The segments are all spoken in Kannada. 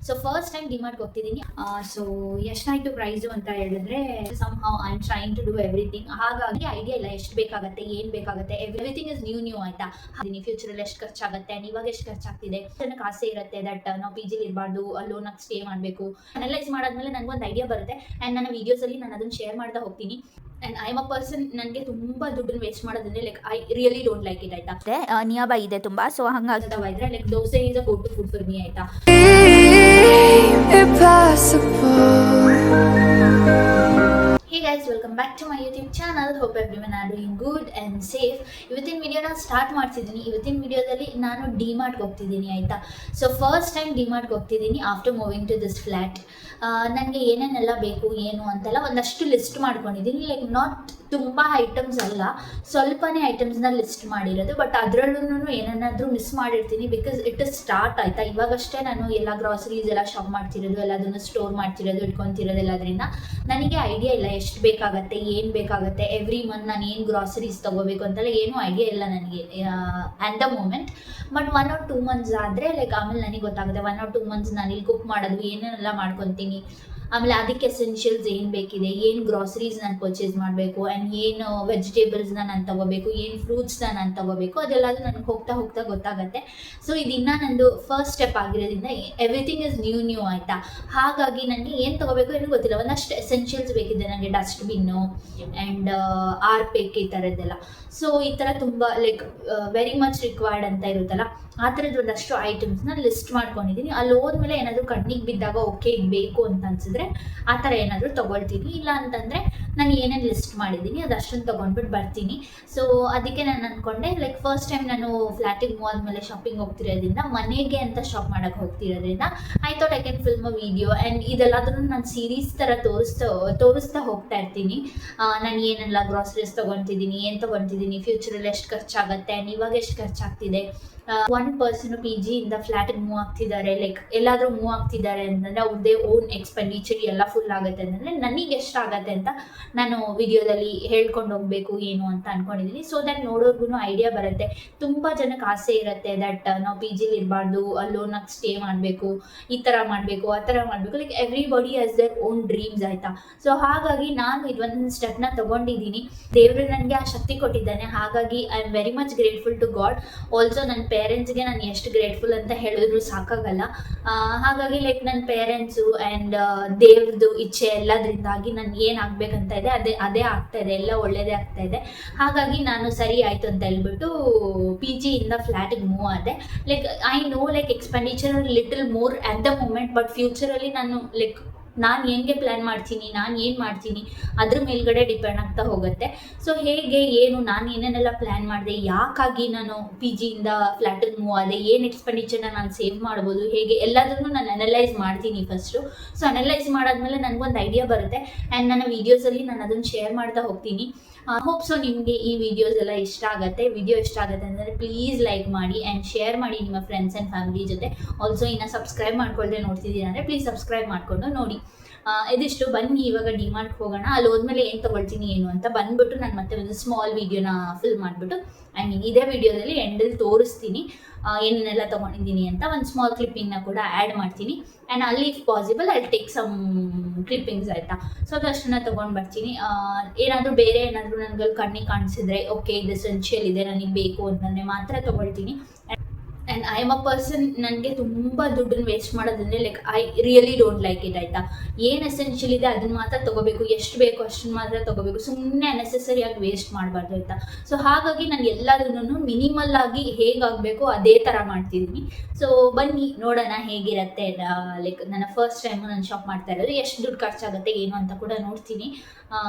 ಸೊ ಫಸ್ಟ್ ಟೈಮ್ ಡಿಮಾರ್ಟ್ಗೆ ಹೋಗ್ತಿದ್ದೀನಿ. ಸೊ ಎಷ್ಟಾಯ್ತು ಪ್ರೈಸು ಅಂತ ಹೇಳಿದ್ರೆ somehow I am trying to do everything. ಹಾಗಾಗಿ ಐಡಿಯಾ ಇಲ್ಲ ಎಷ್ಟು ಬೇಕಾಗುತ್ತೆ, ಏನು ಬೇಕಾಗುತ್ತೆ, ಎವ್ರಿಥಿಂಗ್ ಇಸ್ ನ್ಯೂ ಆಯ್ತಾ. ಫ್ಯೂಚರಲ್ಲಿ ಎಷ್ಟು ಖರ್ಚಾಗುತ್ತೆ, ಇವಾಗ ಎಷ್ಟು ಖರ್ಚಾಗ್ತಿದೆ, ಜನಕ್ಕೆ ಆಸೆ ಇರುತ್ತೆ ದಟ್ ನಾವು ಪಿ ಜಿಲಿ ಇರಬಾರ್ದು, ಅಲ್ಲೋನಾಗಿ ಸ್ಟೇ ಮಾಡಬೇಕು. ಅನಲೈಸ್ ಮಾಡಾದ್ಮೇಲೆ ನನಗೊಂದು ಐಡಿಯಾ ಬರುತ್ತೆ ಆ್ಯಂಡ್ ನನ್ನ ವೀಡಿಯೋಸಲ್ಲಿ ನಾನು ಅದನ್ನು ಶೇರ್ ಮಾಡ್ತಾ ಹೋಗ್ತೀನಿ. And I am a person, ನನಗೆ ತುಂಬ ದುಡ್ಡನ್ನು ವೇಸ್ಟ್ ಮಾಡೋದಂದ್ರೆ like I really don't like it ಆಯ್ತಾ. ನಿಯರ್ ಬೈ ಇದೆ ತುಂಬಾ, ಸೊ ಹಂಗಾಗಿ ಇದ್ರೆ like dosa is a go to food for me ಆಯ್ತಾ. Hey guys, welcome back to my YouTube channel. Hope everyone are doing good and safe. ಇವತ್ತಿನ ವಿಡಿಯೋನ ಸ್ಟಾರ್ಟ್ ಮಾಡ್ತಿದ್ದೀನಿ. ಇವತ್ತಿನ ವಿಡಿಯೋದಲ್ಲಿ ನಾನು ಡಿಮಾರ್ಟ್ಗೆ ಹೋಗ್ತಿದ್ದೀನಿ ಆಯಿತಾ. ಸೊ ಫಸ್ಟ್ ಟೈಮ್ ಡಿಮಾರ್ಟ್ಗೆ ಹೋಗ್ತಿದ್ದೀನಿ after moving to this flat. ನನಗೆ ಏನೇನೆಲ್ಲ ಬೇಕು ಏನು ಅಂತೆಲ್ಲ ಒಂದಷ್ಟು ಲಿಸ್ಟ್ ಮಾಡ್ಕೊಂಡಿದ್ದೀನಿ. ಲೈಕ್ ನಾಟ್ ತುಂಬ ಐಟಮ್ಸ್ ಅಲ್ಲ, ಸ್ವಲ್ಪನೇ ಐಟಮ್ಸ್ನ ಲಿಸ್ಟ್ ಮಾಡಿರೋದು. ಬಟ್ ಅದರಲ್ಲೂ ಏನನ್ನಾದರೂ ಮಿಸ್ ಮಾಡಿರ್ತೀನಿ ಬಿಕಾಸ್ ಇಟ್ ಇಸ್ ಸ್ಟಾರ್ಟ್ ಆಯಿತಾ. ಇವಾಗಷ್ಟೇ ನಾನು ಎಲ್ಲ ಗ್ರಾಸರೀಸ್ ಎಲ್ಲ ಶಾಪ್ ಮಾಡ್ತಿರೋದು, ಎಲ್ಲದನ್ನು ಸ್ಟೋರ್ ಮಾಡ್ತಿರೋದು, ಇಟ್ಕೊತಿರೋದು. ಎಲ್ಲದರಿಂದ ನನಗೆ ಐಡಿಯಾ ಇಲ್ಲ ಎಷ್ಟು ಬೇಕಾಗುತ್ತೆ, ಏನು ಬೇಕಾಗುತ್ತೆ, ಎವ್ರಿ ಮಂತ್ ನಾನು ಏನು ಗ್ರಾಸರೀಸ್ ತೊಗೋಬೇಕು ಅಂತೆಲ್ಲ ಏನೂ ಐಡಿಯಾ ಇಲ್ಲ ನನಗೆ at the moment. But 1 or 2 months ಆದರೆ ಲೈಕ್ ಆಮೇಲೆ ನನಗೆ ಗೊತ್ತಾಗುತ್ತೆ. 1 or 2 months ನಾನು ಇಲ್ಲಿ ಕುಕ್ ಮಾಡೋದು ಏನೇನೆಲ್ಲ ಮಾಡ್ಕೊತೀನಿ, ಆಮೇಲೆ ಅದಕ್ಕೆ ಎಸೆನ್ಷಿಯಲ್ಸ್ ಏನು ಬೇಕಿದೆ, ಏನು ಗ್ರಾಸರೀಸ್ ನಾನು ಪರ್ಚೇಸ್ ಮಾಡಬೇಕು, ಆ್ಯಂಡ್ ಏನು ವೆಜಿಟೇಬಲ್ಸ್ನ ನಾನು ತೊಗೋಬೇಕು, ಏನು ಫ್ರೂಟ್ಸ್ನ ನಾನು ತೊಗೋಬೇಕು, ಅದೆಲ್ಲದು ನನಗೆ ಹೋಗ್ತಾ ಹೋಗ್ತಾ ಗೊತ್ತಾಗುತ್ತೆ. ಸೊ ಇದನ್ನು ನಂದು ಫಸ್ಟ್ ಸ್ಟೆಪ್ ಆಗಿರೋದ್ರಿಂದ ಎವ್ರಿಥಿಂಗ್ ಇಸ್ ನ್ಯೂ ಆಯಿತಾ. ಹಾಗಾಗಿ ನನಗೆ ಏನು ತೊಗೋಬೇಕು ಏನೂ ಗೊತ್ತಿಲ್ಲ. ಒಂದಷ್ಟು ಎಸೆನ್ಷಿಯಲ್ಸ್ ಬೇಕಿದೆ ನನಗೆ, ಡಸ್ಟ್ಬಿನ್ನು ಆ್ಯಂಡ್ ಆರ್ಪೇಕ್ ಈ ಥರದ್ದೆಲ್ಲ. ಸೊ ಈ ಥರ ತುಂಬ ಲೈಕ್ ವೆರಿ ಮಚ್ ರಿಕ್ವೈರ್ಡ್ ಅಂತ ಇರುತ್ತಲ್ಲ, ಆ ಥರದ್ದು ಒಂದಷ್ಟು ಐಟಮ್ಸ್ನ ಲಿಸ್ಟ್ ಮಾಡ್ಕೊಂಡಿದ್ದೀನಿ. ಅಲ್ಲಿ ಹೋದ್ಮೇಲೆ ಏನಾದರೂ ಕಣ್ಣಿಗೆ ಬಿದ್ದಾಗ ಓಕೆ ಇದು ಬೇಕು ಅಂತ ಅನಿಸಿದ್ರೆ ಆ ಥರ ಏನಾದರೂ ತೊಗೊಳ್ತೀನಿ. ಇಲ್ಲ ಅಂತಂದರೆ ನಾನು ಏನೇನು ಲಿಸ್ಟ್ ಮಾಡಿದ್ದೀನಿ ಅದಷ್ಟನ್ನು ತೊಗೊಂಡ್ಬಿಟ್ಟು ಬರ್ತೀನಿ. ಸೊ ಅದಕ್ಕೆ ನಾನು ಅಂದ್ಕೊಂಡೆ ಲೈಕ್ ಫಸ್ಟ್ ಟೈಮ್ ನಾನು ಫ್ಲ್ಯಾಟಿಗೆ ಮೂವ್ ಆದಮೇಲೆ ಶಾಪಿಂಗ್ ಹೋಗ್ತಿರೋದ್ರಿಂದ, ಮನೆಗೆ ಅಂತ ಶಾಪ್ ಮಾಡೋಕ್ಕೆ ಹೋಗ್ತಿರೋದ್ರಿಂದ I thought I can film a video. And ಇದೆಲ್ಲದೂ ನಾನು ಸೀರೀಸ್ ಥರ ತೋರಿಸ್ತಾ ಹೋಗ್ತಾ ಇರ್ತೀನಿ. ನಾನು ಏನೆಲ್ಲ ಗ್ರಾಸರೀಸ್ ತೊಗೊತಿದ್ದೀನಿ, ಏನು ತೊಗೊತಿದ್ದೀನಿ, ಫ್ಯೂಚರಲ್ಲಿ ಎಷ್ಟು ಖರ್ಚಾಗುತ್ತೆ, ಆ್ಯಂಡ್ ಇವಾಗ ಎಷ್ಟು ಖರ್ಚಾಗ್ತಿದೆ. 1 person ಪಿ ಜಿಯಿಂದ ಫ್ಲ್ಯಾಟಿಗೆ ಮೂವ್ ಆಗ್ತಿದ್ದಾರೆ, ಲೈಕ್ ಎಲ್ಲಾದರೂ ಮೂವ್ ಆಗ್ತಿದ್ದಾರೆ ಅಂತಂದರೆ ಅವ್ರದ್ದೇ ಓನ್ ಎಕ್ಸ್ಪೆಂಡಿಚರ್ ಎಲ್ಲ ಫುಲ್ ಆಗುತ್ತೆ ಅಂತಂದರೆ ನನಗೆ ಎಷ್ಟಾಗತ್ತೆ ಅಂತ ನಾನು ವಿಡಿಯೋದಲ್ಲಿ ಹೇಳ್ಕೊಂಡು ಹೋಗಬೇಕು ಏನು ಅಂತ ಅಂದ್ಕೊಂಡಿದ್ದೀನಿ. ಸೊ ದಟ್ ನೋಡೋರ್ಗು ಐಡಿಯಾ ಬರುತ್ತೆ. ತುಂಬ ಜನಕ್ಕೆ ಆಸೆ ಇರುತ್ತೆ ದಟ್ ನಾವು ಪಿ ಜಿಲಿ ಇರಬಾರ್ದು, ಅಲ್ಲೋನಾಗಿ ಸ್ಟೇ ಮಾಡಬೇಕು, ಈ ಥರ ಮಾಡಬೇಕು, ಆ ಥರ ಮಾಡಬೇಕು. Like everybody has their own dreams ಆಯಿತಾ. ಸೊ ಹಾಗಾಗಿ ನಾನು ಇದೊಂದು ಸ್ಟೆಪ್ನ ತೊಗೊಂಡಿದ್ದೀನಿ. ದೇವರು ನನಗೆ ಆ ಶಕ್ತಿ ಕೊಟ್ಟಿದ್ದಾನೆ. ಹಾಗಾಗಿ I am very much grateful to God. Also ನನ್ನ ಪೇರೆಂಟ್ಸ್ಗೆ ನಾನು ಎಷ್ಟು ಗ್ರೇಟ್ಫುಲ್ ಅಂತ ಹೇಳಿದ್ರು ಸಾಕಾಗಲ್ಲ. ಹಾಗಾಗಿ ಲೈಕ್ ನನ್ನ ಪೇರೆಂಟ್ಸು ಆ್ಯಂಡ್ ದೇವ್ರದ್ದು ಇಚ್ಛೆ ಎಲ್ಲದರಿಂದಾಗಿ ನಾನು ಏನು ಆಗಬೇಕಂತ ಇದೆ ಅದೇ ಆಗ್ತಾ ಇದೆ, ಎಲ್ಲ ಒಳ್ಳೆಯದೇ ಆಗ್ತಾ ಇದೆ. ಹಾಗಾಗಿ ನಾನು ಸರಿ ಆಯಿತು ಅಂತ ಹೇಳ್ಬಿಟ್ಟು ಪಿ ಜಿಯಿಂದ ಫ್ಲ್ಯಾಟಿಗೆ ಮೂವ್ ಆದೆ. Like I know like expenditure little more at the moment, but ಫ್ಯೂಚರಲ್ಲಿ ನಾನು ಲೈಕ್ ನಾನು ಹೆಂಗೆ ಪ್ಲ್ಯಾನ್ ಮಾಡ್ತೀನಿ, ನಾನು ಏನು ಮಾಡ್ತೀನಿ ಅದ್ರ ಮೇಲ್ಗಡೆ ಡಿಪೆಂಡ್ ಆಗ್ತಾ ಹೋಗುತ್ತೆ. ಸೊ ಹೇಗೆ ಏನು ನಾನು ಏನೇನೆಲ್ಲ ಪ್ಲ್ಯಾನ್ ಮಾಡಿದೆ, ಯಾಕಾಗಿ ನಾನು ಪಿ ಜಿಯಿಂದ ಫ್ಲ್ಯಾಟಿಗೆ ಮೂವ್ ಆದೆ, ಏನು ಎಕ್ಸ್ಪೆಂಡಿಚರ್ನ ನಾನು ಸೇವ್ ಮಾಡ್ಬೋದು, ಹೇಗೆ ಎಲ್ಲದನ್ನು ನಾನು ಅನಲೈಸ್ ಮಾಡ್ತೀನಿ ಫಸ್ಟು. ಸೊ ಅನಲೈಸ್ ಮಾಡಾದ್ಮೇಲೆ ನನಗೊಂದು ಐಡಿಯಾ ಬರುತ್ತೆ ಆ್ಯಂಡ್ ನನ್ನ ವೀಡಿಯೋಸಲ್ಲಿ ನಾನು ಅದನ್ನು ಶೇರ್ ಮಾಡ್ತಾ ಹೋಗ್ತೀನಿ. ಹೋಪ್ ಸೊ ನಿಮಗೆ ಈ ವಿಡಿಯೋಸ್ ಎಲ್ಲ ಇಷ್ಟ ಆಗುತ್ತೆ. ವಿಡಿಯೋ ಇಷ್ಟ ಆಗುತ್ತೆ ಅಂದರೆ ಪ್ಲೀಸ್ ಲೈಕ್ ಮಾಡಿ ಆ್ಯಂಡ್ ಶೇರ್ ಮಾಡಿ ನಿಮ್ಮ ಫ್ರೆಂಡ್ಸ್ ಆ್ಯಂಡ್ ಫ್ಯಾಮಿಲಿ ಜೊತೆ. ಆಲ್ಸೋ ಇನ್ನು ಸಬ್ಸ್ಕ್ರೈಬ್ ಮಾಡ್ಕೊಳ್ದೆ ನೋಡ್ತಿದ್ದೀರಾ ಅಂದರೆ ಪ್ಲೀಸ್ ಸಬ್ಸ್ಕ್ರೈಬ್ ಮಾಡಿಕೊಂಡು ನೋಡಿ. ಇದಿಷ್ಟು. ಬನ್ನಿ ಇವಾಗ ಡಿಮಾರ್ಟ್ಗೆ ಹೋಗೋಣ. ಅಲ್ಲಿ ಹೋದ್ಮೇಲೆ ಏನು ತೊಗೊಳ್ತೀನಿ ಏನು ಅಂತ ಬಂದ್ಬಿಟ್ಟು ನಾನು ಮತ್ತೆ ಒಂದು ಸ್ಮಾಲ್ ವೀಡಿಯೋನ ಫಿಲ್ ಮಾಡಿಬಿಟ್ಟು ಇದೇ ವಿಡಿಯೋದಲ್ಲಿ ಎಂಡಲ್ಲಿ ತೋರಿಸ್ತೀನಿ ಏನೇನೆಲ್ಲ ತೊಗೊಂಡಿದ್ದೀನಿ ಅಂತ. ಒಂದು ಸ್ಮಾಲ್ ಕ್ಲಿಪ್ಪಿಂಗ್ನ ಕೂಡ ಆ್ಯಡ್ ಮಾಡ್ತೀನಿ ಆ್ಯಂಡ್ ಅಲ್ಲಿ if possible I take some clippings ಆಯಿತಾ. ಸೊ ಅದಷ್ಟನ್ನು ತೊಗೊಂಡು ಬರ್ತೀನಿ. ಏನಾದರೂ ಬೇರೆ ಏನಾದರೂ ನನಗೆ ಕಣ್ಣಿಗೆ ಕಾಣಿಸಿದ್ರೆ ಓಕೆ ಇದು ಎಸೆನ್ಷಿಯಲ್ ಇದೆ ನನಗೆ ಬೇಕು ಅಂತಂದರೆ ಮಾತ್ರ ತೊಗೊಳ್ತೀನಿ. And I am a person, ನನಗೆ ತುಂಬ ದುಡ್ಡನ್ನು ವೇಸ್ಟ್ ಮಾಡೋದಂದರೆ like I really don't like it ಆಯಿತಾ. ಏನು ಎಸೆನ್ಷಿಯಲ್ ಇದೆ ಅದನ್ನು ಮಾತ್ರ ತೊಗೋಬೇಕು, ಎಷ್ಟು ಬೇಕು ಅಷ್ಟನ್ನು ಮಾತ್ರ ತೊಗೋಬೇಕು, ಸುಮ್ಮನೆ ಅನ್ನೆಸೆಸರಿಯಾಗಿ ವೇಸ್ಟ್ ಮಾಡಬಾರ್ದು ಆಯಿತಾ. ಸೊ ಹಾಗಾಗಿ ನಾನು ಎಲ್ಲದನ್ನು ಮಿನಿಮಲ್ ಆಗಿ ಹೇಗಾಗಬೇಕು ಅದೇ ಥರ ಮಾಡ್ತಿದ್ದೀನಿ. ಸೊ ಬನ್ನಿ ನೋಡೋಣ ಹೇಗಿರುತ್ತೆ. ಲೈಕ್ ನನ್ನ ಫಸ್ಟ್ ಟೈಮು ನಾನು ಶಾಪ್ ಮಾಡ್ತಾ ಇರೋದು, ಎಷ್ಟು ದುಡ್ಡು ಖರ್ಚಾಗುತ್ತೆ ಏನು ಅಂತ ಕೂಡ ನೋಡ್ತೀನಿ.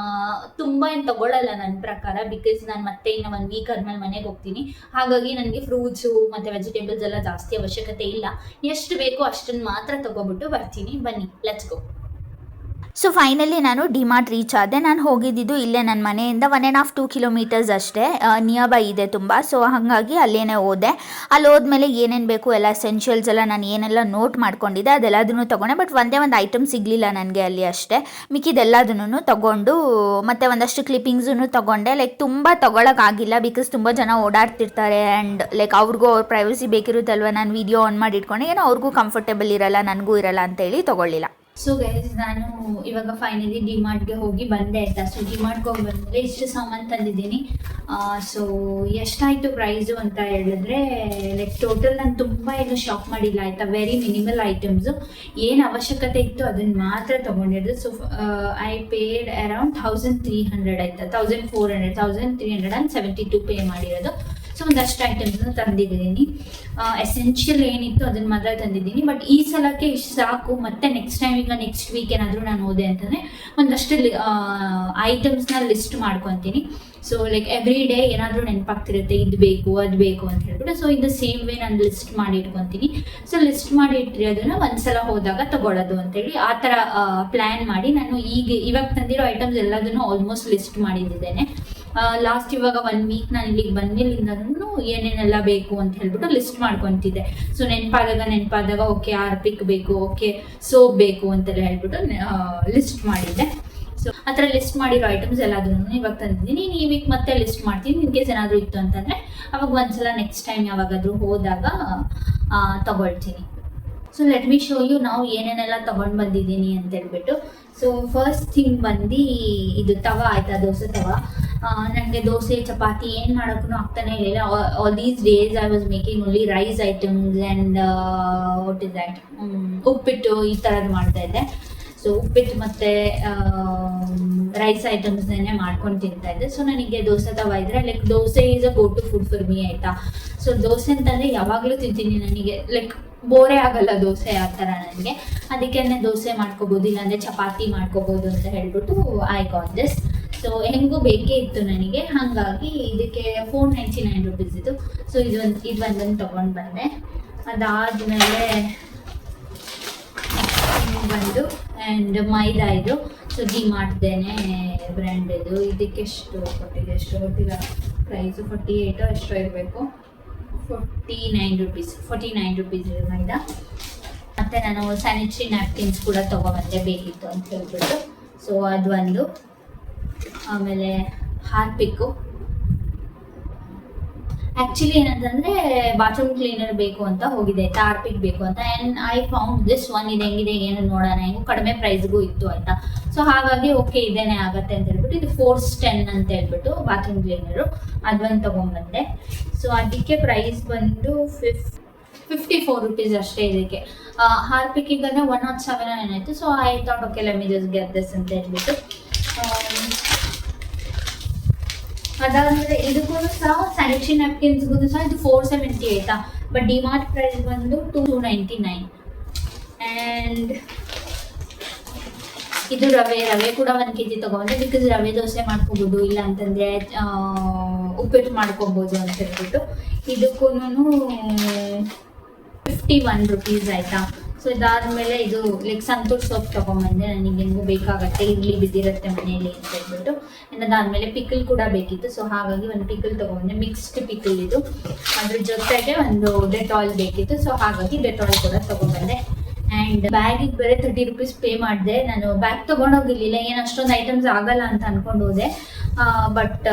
ತುಂಬ ಏನು ತೊಗೊಳ್ಳಲ್ಲ ನನ್ನ ಪ್ರಕಾರ, ಬಿಕಾಸ್ ನಾನು ಮತ್ತೆ ಇನ್ನು 1 week ಆದಮೇಲೆ ಮನೆಗೆ ಹೋಗ್ತೀನಿ. ಹಾಗಾಗಿ ನನಗೆ ಫ್ರೂಟ್ಸು ಮತ್ತು ವೆಜಿಟೇಬಲ್ಸ್ ಎಲ್ಲ ಜಾಸ್ತಿ ಅವಶ್ಯಕತೆ ಇಲ್ಲ. ಎಷ್ಟು ಬೇಕೋ ಅಷ್ಟನ್ನು ಮಾತ್ರ ತೊಗೊಬಿಟ್ಟು ಬರ್ತೀನಿ. ಬನ್ನಿ ಲೆಟ್ಸ್ ಗೋ. ಸೊ ಫೈನಲಿ ನಾನು ಡಿಮಾರ್ಟ್ ರೀಚ್ ಆದೆ. ನಾನು ಹೋಗಿದ್ದಿದ್ದು ಇಲ್ಲೇ ನನ್ನ ಮನೆಯಿಂದ 1.5-2 ಕಿಲೋಮೀಟರ್ಸ್ ಅಷ್ಟೇ, ನಿಯರ್ ಬೈ ಇದೆ ತುಂಬ. ಸೊ ಹಾಗಾಗಿ ಅಲ್ಲೇನೇ ಹೋದೆ. ಅಲ್ಲಿ ಹೋದ್ಮೇಲೆ ಏನೇನು ಬೇಕು ಎಲ್ಲ ಎಸೆನ್ಷಿಯಲ್ಸ್ ಎಲ್ಲ ನಾನು ಏನೆಲ್ಲ ನೋಟ್ ಮಾಡ್ಕೊಂಡಿದ್ದೆ ಅದೆಲ್ಲದನ್ನು ತೊಗೊಂಡೆ. ಬಟ್ ಒಂದೇ ಒಂದು ಐಟಮ್ ಸಿಗಲಿಲ್ಲ ನನಗೆ ಅಲ್ಲಿ ಅಷ್ಟೇ. ಮಿಕ್ಕಿದೆಲ್ಲದನ್ನು ತೊಗೊಂಡು ಮತ್ತು ಒಂದಷ್ಟು ಕ್ಲಿಪ್ಪಿಂಗ್ಸನ್ನು ತೊಗೊಂಡೆ. ಲೈಕ್ ತುಂಬ ತೊಗೊಳಕ್ಕಾಗಿಲ್ಲ, ಬಿಕಾಸ್ ತುಂಬ ಜನ ಓಡಾಡ್ತಿರ್ತಾರೆ ಆ್ಯಂಡ್ ಲೈಕ್ ಅವ್ರಿಗೂ ಅವ್ರ ಪ್ರೈವಸಿ ಬೇಕಿರುತ್ತಲ್ವ. ನಾನು ವೀಡಿಯೋ ಆನ್ ಮಾಡಿ ಇಟ್ಕೊಂಡೆ, ಏನೋ ಅವ್ರಿಗೂ ಕಂಫರ್ಟೇಬಲ್ ಇರಲ್ಲ, ನನಗೂ ಇರಲ್ಲ ಅಂತೇಳಿ ತೊಗೊಳ್ಳಿಲ್ಲ. ಸೊ ಗೈಸ್, ನಾನು ಇವಾಗ ಫೈನಲಿ ಡಿಮಾರ್ಟ್ಗೆ ಹೋಗಿ ಬಂದೆ ಆಯಿತಾ. ಸೊ ಡಿಮಾರ್ಟ್ಗೆ ಹೋಗಿ ಬಂದರೆ ಇಷ್ಟು ಸಾಮಾನು ತಂದಿದ್ದೀನಿ. ಸೊ ಎಷ್ಟಾಯಿತು ಪ್ರೈಸು ಅಂತ ಹೇಳಿದ್ರೆ, ಲೈಕ್ ಟೋಟಲ್ ನಾನು ತುಂಬ ಏನು ಶಾಪ್ ಮಾಡಿಲ್ಲ ಆಯಿತಾ. ವೆರಿ ಮಿನಿಮಲ್ ಐಟಮ್ಸು, ಏನು ಅವಶ್ಯಕತೆ ಇತ್ತು ಅದನ್ನು ಮಾತ್ರ ತೊಗೊಂಡಿರೋದು. ಸೊ ಐ ಪೇಡ್ ಅರೌಂಡ್ 1300 ಆಯಿತಾ, 1372 ಪೇ ಮಾಡಿರೋದು. ಸೊ ಒಂದಷ್ಟು ಐಟಮ್ಸ್ನ ತಂದಿದ್ದೀನಿ. ಎಸೆನ್ಷಿಯಲ್ ಏನಿತ್ತು ಅದನ್ನು ಮಾತ್ರ ತಂದಿದ್ದೀನಿ. ಬಟ್ ಈ ಸಲಕ್ಕೆ ಇಷ್ಟು ಸಾಕು. ಮತ್ತೆ ನೆಕ್ಸ್ಟ್ ಟೈಮ್, ಈಗ ನೆಕ್ಸ್ಟ್ ವೀಕ್ ಏನಾದರೂ ನಾನು ಹೋದೆ ಅಂತಂದರೆ ಒಂದಷ್ಟು ಐಟಮ್ಸ್ನ ಲಿಸ್ಟ್ ಮಾಡ್ಕೊತೀನಿ. ಸೊ ಲೈಕ್ ಎವ್ರಿ ಡೇ ಏನಾದರೂ ನೆನಪಾಗ್ತಿರುತ್ತೆ, ಇದು ಬೇಕು ಅದು ಬೇಕು ಅಂತ ಹೇಳ್ಬಿಟ್ಟು. ಸೊ ಇದು ಸೇಮ್ ವೇ ನಾನು ಲಿಸ್ಟ್ ಮಾಡಿ ಇಟ್ಕೊತೀನಿ. ಸೊ ಲಿಸ್ಟ್ ಮಾಡಿ ಇಟ್ಟಿರೋದನ್ನ ಒಂದ್ಸಲ ಹೋದಾಗ ತಗೊಳ್ಳೋದು ಅಂತೇಳಿ ಆ ಥರ ಪ್ಲ್ಯಾನ್ ಮಾಡಿ ನಾನು ಇವಾಗ ತಂದಿರೋ ಐಟಮ್ಸ್ ಎಲ್ಲದನ್ನು ಆಲ್ಮೋಸ್ಟ್ ಲಿಸ್ಟ್ ಮಾಡಿದ್ದೇನೆ. ಲಾಸ್ಟ್ ಇವಾಗ 1 ವೀಕ್ ನಾನು ಇಲ್ಲಿಗೆ ಬಂದಿಲ್ಲಿಂದನೂ ಏನೇನೆಲ್ಲ ಬೇಕು ಅಂತ ಹೇಳ್ಬಿಟ್ಟು ಲಿಸ್ಟ್ ಮಾಡ್ಕೊತಿದ್ದೆ. ಸೊ ನೆನಪಾದಾಗ ಓಕೆ ಆರ್ಪಿಕ್ ಬೇಕು, ಓಕೆ ಸೋಪ್ ಬೇಕು ಅಂತೆಲ್ಲ ಹೇಳ್ಬಿಟ್ಟು ಲಿಸ್ಟ್ ಮಾಡಿದ್ದೆ. ಸೊ ಆ ಥರ ಲಿಸ್ಟ್ ಮಾಡಿರೋ ಐಟಮ್ಸ್ ಎಲ್ಲದನ್ನು ಇವಾಗ ತಂದಿದ್ದೀನಿ. ಈ ವೀಕ್ ಮತ್ತೆ ಲಿಸ್ಟ್ ಮಾಡ್ತೀನಿ. ಇನ್ ಕೇಸ್ ಏನಾದರೂ ಇತ್ತು ಅಂತಂದರೆ ಅವಾಗ ಒಂದ್ಸಲ ನೆಕ್ಸ್ಟ್ ಟೈಮ್ ಯಾವಾಗಾದರೂ ಹೋದಾಗ ತಗೊಳ್ತೀನಿ. So let me show you ನಾವು ಏನೇನೆಲ್ಲ ತೊಗೊಂಡು ಬಂದಿದ್ದೀನಿ ಅಂತ ಹೇಳ್ಬಿಟ್ಟು. ಸೊ ಫಸ್ಟ್ ಥಿಂಗ್ ಬಂದು ಇದು ತವ ಆಯಿತಾ, ದೋಸೆ ತವ. ನನಗೆ ದೋಸೆ ಚಪಾತಿ ಏನು ಮಾಡೋಕ್ಕೂ ಆಗ್ತಾನೆ ಇರಲಿಲ್ಲ. All these days I was making only rice items and what is that, ಉಪ್ಪಿಟ್ಟು ಈ ಥರದ್ದು ಮಾಡ್ತಾಯಿದ್ದೆ. ಸೊ ಉಪ್ಪಿಟ್ಟು ಮತ್ತು ರೈಸ್ ಐಟಮ್ಸ್ನೇ ಮಾಡ್ಕೊಂಡು ತಿಂತಾಯಿದ್ದೆ. ಸೊ ನನಗೆ ದೋಸೆ ತವ ಇದ್ದರೆ like dosa is a go to food for me ಆಯಿತಾ. ಸೊ ದೋಸೆ ಅಂತಂದರೆ ಯಾವಾಗಲೂ ತಿಂತೀನಿ, ನನಗೆ ಲೈಕ್ ಬೋರೇ ಆಗಲ್ಲ ದೋಸೆ ಆ ಥರ ನನಗೆ. ಅದಕ್ಕೆ ದೋಸೆ ಮಾಡ್ಕೋಬೋದು, ಇಲ್ಲಾಂದರೆ ಚಪಾತಿ ಮಾಡ್ಕೋಬೋದು ಅಂತ ಹೇಳ್ಬಿಟ್ಟು ಐ ಗಾಟ್ ದಿಸ್. ಸೊ ಹೆಂಗೂ ಬೇಕೇ ಇತ್ತು ನನಗೆ, ಹಾಗಾಗಿ ಇದಕ್ಕೆ 499 ರುಪೀಸ್ ಇದು. ಸೊ ಇದೊಂದನ್ನು ತೊಗೊಂಡು ಬಂದೆ. ಅದಾದಮೇಲೆ ಬಂದು ಆ್ಯಂಡ್ ಮೈದಾ ಇದು. ಸೊ ಡಿಮಾರ್ಟ್ದೇನೆ ಬ್ರ್ಯಾಂಡ್ ಇದು. ಇದಕ್ಕೆ ಎಷ್ಟು ಕೊಟ್ಟಿಲ್ಲ ಪ್ರೈಸು, 48 ಎಷ್ಟೋ ಇರಬೇಕು, 49 ರುಪೀಸ್ ಮೈದಾ. ಮತ್ತು ನಾನು ಸ್ಯಾನಿಟರಿ ನ್ಯಾಪ್ಕಿನ್ಸ್ ಕೂಡ ತೊಗೊಬಂದೆ, ಬೇಕಿತ್ತು ಅಂತ ಹೇಳ್ಬಿಟ್ಟು. ಸೊ ಅದು ಒಂದು. ಆಮೇಲೆ ಹಾರ್ಪಿಕ್ಕು. ಆ್ಯಕ್ಚುಲಿ ಏನಂತಂದರೆ ಬಾತ್ರೂಮ್ ಕ್ಲೀನರ್ ಬೇಕು ಅಂತ ಹೋಗಿದೆ ಆಯಿತಾ, ಹಾರ್ಪಿಕ್ ಬೇಕು ಅಂತ. And I found this one. ಇದು ಹೆಂಗಿದೆ ಏನು ನೋಡೋಣ, ಹೆಂಗೂ ಕಡಿಮೆ ಪ್ರೈಸ್ಗೂ ಇತ್ತು ಆಯಿತಾ. ಸೊ ಹಾಗಾಗಿ ಓಕೆ ಇದೇನೇ ಆಗುತ್ತೆ ಅಂತ ಹೇಳ್ಬಿಟ್ಟು ಇದು Force 10 ಅಂತ ಹೇಳ್ಬಿಟ್ಟು ಬಾತ್ರೂಮ್ ಕ್ಲೀನರು ಅದೊಂದು ತೊಗೊಂಬಂದೆ. ಸೊ ಅದಕ್ಕೆ ಪ್ರೈಸ್ ಬಂದು 54 ರುಪೀಸ್ ಅಷ್ಟೇ ಇದಕ್ಕೆ. ಹಾರ್ಪಿಕ್ಕಿಗೆ 107 ಏನಾಯಿತು. So I thought okay let me just get this ಅಂತ ಹೇಳ್ಬಿಟ್ಟು. ಅದಾದಮೇಲೆ ಇದಕ್ಕೂ ಸಹ ಸ್ಯಾನಿಟರಿ ನ್ಯಾಪ್ಕಿನ್ಸ್ಗೂ ಸಹ ಇದು 470 ಆಯಿತಾ. ಬಟ್ ಡಿಮಾರ್ಟ್ ಪ್ರೈಸ್ ಬಂದು 299. ಆ್ಯಂಡ್ ಇದು ರವೆ ಕೂಡ 1 kg ತೊಗೊಂಡೆ. ಬಿಕಾಸ್ ರವೆ ದೋಸೆ ಮಾಡ್ಕೋಬೋದು, ಇಲ್ಲ ಅಂತಂದರೆ ಉಪ್ಪಿಟ್ಟು ಮಾಡ್ಕೊಬೋದು ಅಂತ ಹೇಳ್ಬಿಟ್ಟು. ಇದಕ್ಕೂ 51 ರುಪೀಸ್ ಆಯಿತಾ. ಸೊ ಇದಾದಮೇಲೆ ಇದು ಲೈಕ್ ಸಂತೂರ್ ಸೋಪ್ ತೊಗೊಂಬಂದೆ, ನನಗೆ ಹೆಂಗೂ ಬೇಕಾಗತ್ತೆ, ಇಡ್ಲಿ ಬಿದ್ದಿರುತ್ತೆ ಮನೆಯಲ್ಲಿ ಅಂತ ಹೇಳ್ಬಿಟ್ಟು. ಅದಾದಮೇಲೆ ಪಿಕಲ್ ಕೂಡ ಬೇಕಿತ್ತು. ಸೊ ಹಾಗಾಗಿ ಒಂದು ಪಿಕಲ್ ತೊಗೊಂಡೆ, ಮಿಕ್ಸ್ಡ್ ಪಿಕಲ್ ಇದು. ಅದ್ರ ಜೊತೆಗೆ ಒಂದು ಡೆಟಾಲ್ ಬೇಕಿತ್ತು. ಸೊ ಹಾಗಾಗಿ ಡೆಟಾಲ್ ಕೂಡ ತೊಗೊಂಬಂದೆ. ಆ್ಯಂಡ್ ಬ್ಯಾಗಿಗೆ ಬೇರೆ 30 ರುಪೀಸ್ ಪೇ ಮಾಡಿದೆ. ನಾನು ಬ್ಯಾಗ್ ತೊಗೊಂಡೋಗಿರಲಿಲ್ಲ, ಏನು ಅಷ್ಟೊಂದು ಐಟಮ್ಸ್ ಆಗಲ್ಲ ಅಂತ ಅಂದ್ಕೊಂಡು ಹೋದೆ. ಬಟ್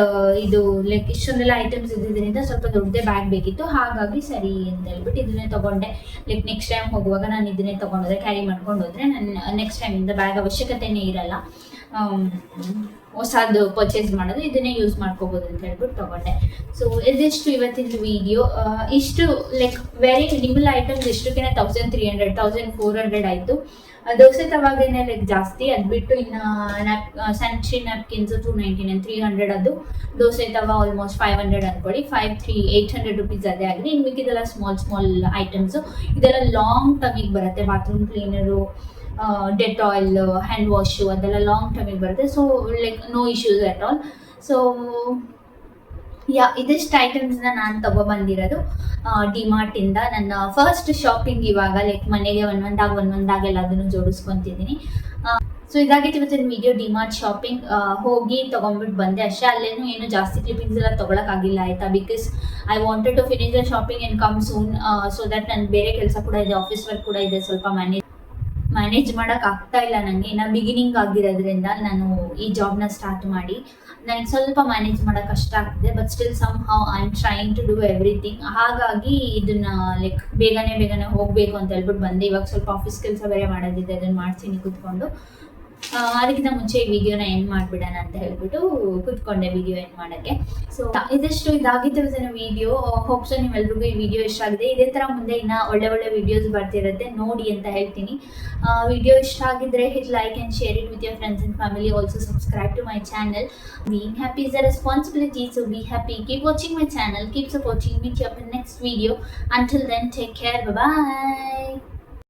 ಇದು ಲೈಕ್ ಇಷ್ಟೊಂದೆಲ್ಲ ಐಟಮ್ಸ್ ಇದ್ದಿದ್ದರಿಂದ ಸ್ವಲ್ಪ ದೊಡ್ಡದೇ ಬ್ಯಾಗ್ ಬೇಕಿತ್ತು. ಹಾಗಾಗಿ ಸರಿ ಅಂತ ಹೇಳ್ಬಿಟ್ಟು ಇದನ್ನೇ ತೊಗೊಂಡೆ. ಲೈಕ್ ನೆಕ್ಸ್ಟ್ ಟೈಮ್ ಹೋಗುವಾಗ ನಾನು ಇದನ್ನೇ ತೊಗೊಂಡೋದ್ರೆ, ಕ್ಯಾರಿ ಮಾಡ್ಕೊಂಡು ಹೋದರೆ ನಾನು ನೆಕ್ಸ್ಟ್ ಟೈಮಿಂದ ಬ್ಯಾಗ್ ಅವಶ್ಯಕತೆನೇ ಇರಲ್ಲ. ಹೊಸದು ಪರ್ಚೇಸ್ ಮಾಡೋದು ಇದನ್ನೇ ಯೂಸ್ ಮಾಡ್ಕೋಬೋದು ಅಂತ ಹೇಳ್ಬಿಟ್ಟು ತೊಗೊಂಡೆ. ಸೊ ಇದಿಷ್ಟು ಇವತ್ತಿನ ವಿಡಿಯೋ. ಇಷ್ಟು ಲೈಕ್ ವೆರಿ ಮಿನಿಮಲ್ ಐಟಮ್ಸ್ ಇಷ್ಟಕ್ಕೇ 1300 1400 ಆಯಿತು. ದೋಸೆ ತವಾಗೇನೆ ಲೈಕ್ ಜಾಸ್ತಿ. ಅದು ಬಿಟ್ಟು ಇನ್ನು ಸ್ಯಾನಿಟರಿ ನ್ಯಾಪ್ಕಿನ್ಸು 299, 300 ಅದು. ದೋಸೆ ತವ ಆಲ್ಮೋಸ್ಟ್ 500 ಅಂದ್ಕೊಳ್ಳಿ, 800 ರುಪೀಸ್ ಅದೇ ಆಗಿದೆ. ಇನ್ನು ಮಿಕ್ಕಿದೆಲ್ಲ ಸ್ಮಾಲ್ ಐಟಮ್ಸು. ಇದೆಲ್ಲ ಲಾಂಗ್ ಟರ್ಮಿಗೆ ಬರುತ್ತೆ. Bathroom cleaner, Dettol, hand wash ಅದೆಲ್ಲ ಲಾಂಗ್ ಟರ್ಮಿಗೆ ಬರುತ್ತೆ. So like no issues at all. So ಇದಿಷ್ಟು ಐಟಮ್ಸ್ನ ನಾನು ತಗೊಬಂದಿರೋದು ಡಿಮಾರ್ಟಿಂದ. ನನ್ನ ಫಸ್ಟ್ ಶಾಪಿಂಗ್ ಇವಾಗ, ಲೈಕ್ ಮನೆಗೆ ಒಂದೊಂದಾಗಿ ಎಲ್ಲದನ್ನು ಜೋಡಿಸ್ಕೊತಿದ್ದೀನಿ. ಸೊ ಇದಾಗಿತ್ತು ಇವತ್ತಿನ ವಿಡಿಯೋ. ಡಿಮಾರ್ಟ್ ಶಾಪಿಂಗ್ ಹೋಗಿ ತೊಗೊಂಡ್ಬಿಟ್ಟು ಬಂದೆ ಅಷ್ಟೇ. ಅಲ್ಲೇನು ಏನು ಜಾಸ್ತಿ ಕ್ಲಿಪ್ಪಿಂಗ್ಸ್ ಎಲ್ಲ ತೊಗೊಳಕ್ಕಾಗಿಲ್ಲ ಆಯಿತಾ, because I wanted to finish the shopping and come soon. So that ನನ್ನ ಬೇರೆ ಕೆಲಸ ಕೂಡ ಇದೆ, ಆಫೀಸ್ ವರ್ಕ್ ಕೂಡ ಇದೆ, ಸ್ವಲ್ಪ ಮ್ಯಾನೇಜ್ ಮಾಡೋಕೆ ಆಗ್ತಾ ಇಲ್ಲ ನನಗೆ. ಇನ್ನು ಬಿಗಿನಿಂಗ್ ಆಗಿರೋದ್ರಿಂದ ನಾನು ಈ ಜಾಬ್ನ ಸ್ಟಾರ್ಟ್ ಮಾಡಿ ನನಗೆ ಸ್ವಲ್ಪ ಮ್ಯಾನೇಜ್ ಮಾಡೋಕೆ ಕಷ್ಟ ಆಗ್ತಿದೆ. But still somehow I am trying to do everything. ಹಾಗಾಗಿ ಇದನ್ನ ಲೈಕ್ ಬೇಗನೆ ಹೋಗಬೇಕು ಅಂತ ಹೇಳ್ಬಿಟ್ಟು ಬಂದೆ. ಇವಾಗ ಸ್ವಲ್ಪ ಆಫೀಸ್ ಕೆಲಸ ಬೇರೆ ಮಾಡೋದಿದೆ, ಅದನ್ನು ಮಾಡ್ತೀನಿ ಕೂತ್ಕೊಂಡು. ಅದಕ್ಕಿಂತ ಮುಂಚೆ ಈ ವಿಡಿಯೋನ ಎಂಡ್ ಮಾಡಿಬಿಡೋಣ ಅಂತ ಹೇಳ್ಬಿಟ್ಟು ಕೂತ್ಕೊಂಡೆ ವಿಡಿಯೋ ಎಂಡ್ ಮಾಡೋಕ್ಕೆ. ಸೊ ಇದಾಗಿತ್ತು ಇವತ್ತಿನ ವಿಡಿಯೋ. ಹೋಪ್ ಸೊ ನಿಮ್ಮೆಲ್ರಿಗೂ ಈ ವಿಡಿಯೋ ಇಷ್ಟ ಆಗಿದೆ. ಇದೇ ಥರ ಮುಂದೆ ಇನ್ನು ಒಳ್ಳೆ ವಿಡಿಯೋಸ್ ಬರ್ತಿರುತ್ತೆ, ನೋಡಿ ಅಂತ ಹೇಳ್ತೀನಿ. ವಿಡಿಯೋ ಇಷ್ಟ ಆಗಿದ್ರೆ hit like and share it with your friends and family. Also subscribe to my channel. Being happy is a responsibility, so be happy. Keep watching my channel, keep supporting me. Meet you up in next video. Until then, take care. Bye bye.